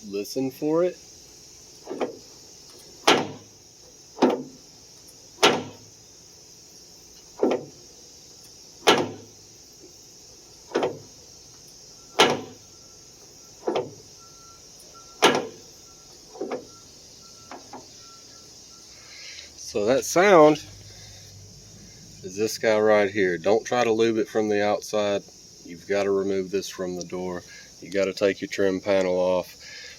listen for it. So that sound is this guy right here. Don't try to lube it from the outside. You've got to remove this from the door. You got to take your trim panel off,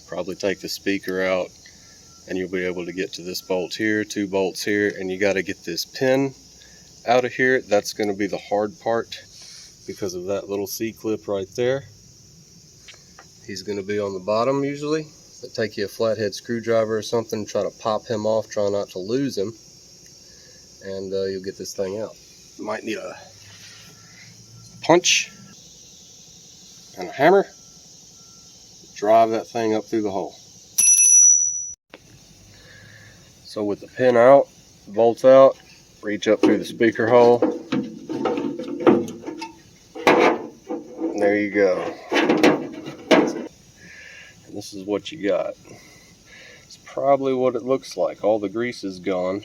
probably take the speaker out, and you'll be able to get to this bolt here, 2 bolts here, and you got to get this pin out of here. That's going to be the hard part because of that little C-clip right there. He's going to be on the bottom usually. But take you a flathead screwdriver or something, try to pop him off, try not to lose him, and you'll get this thing out. You might need a punch and a hammer. Drive that thing up through the hole. So with the pin out, bolts out, reach up through the speaker hole. And there you go. And this is what you got. It's probably what it looks like. All the grease is gone.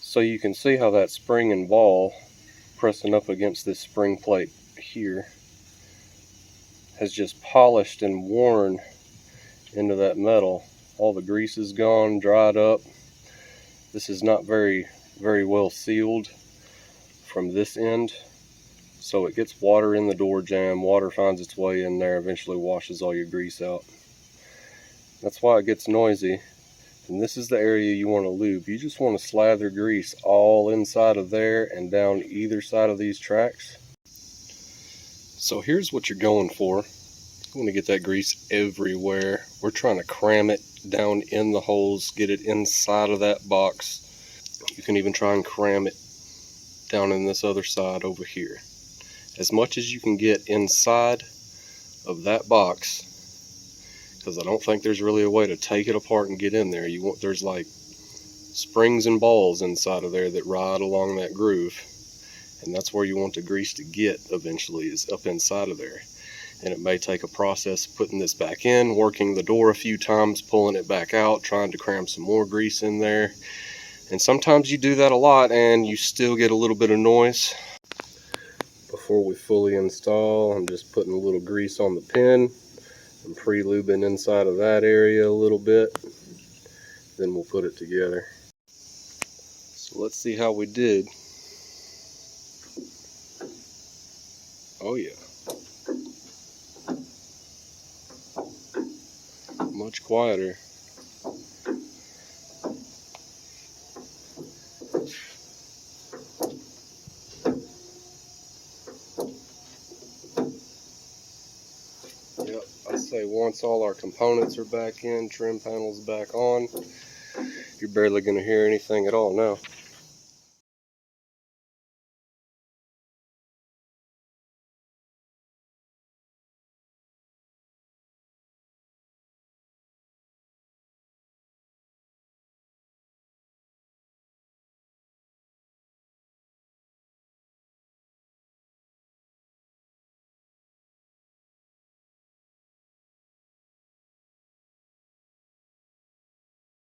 So you can see how that spring and ball pressing up against this spring plate here has just polished and worn into that metal. All the grease is gone, dried up. This is not very well sealed from this end, so it gets water in the door jamb. Water finds its way in there, eventually washes all your grease out. That's why it gets noisy. And this is the area you want to lube. You just want to slather grease all inside of there and down either side of these tracks. So here's what you're going for. You want to get that grease everywhere. We're trying to cram it down in the holes, get it inside of that box. You can even try and cram it down in this other side over here. As much as you can get inside of that box, because I don't think there's really a way to take it apart and get in there. There's like springs and balls inside of there that ride along that groove, and that's where you want the grease to get eventually, is up inside of there. And it may take a process putting this back in, working the door a few times, pulling it back out, trying to cram some more grease in there. And sometimes you do that a lot and you still get a little bit of noise. Before we fully install, I'm just putting a little grease on the pin and pre-lubing inside of that area a little bit. Then we'll put it together. So let's see how we did. Oh yeah. Much quieter. Yep, I say once all our components are back in, trim panels back on, you're barely going to hear anything at all now.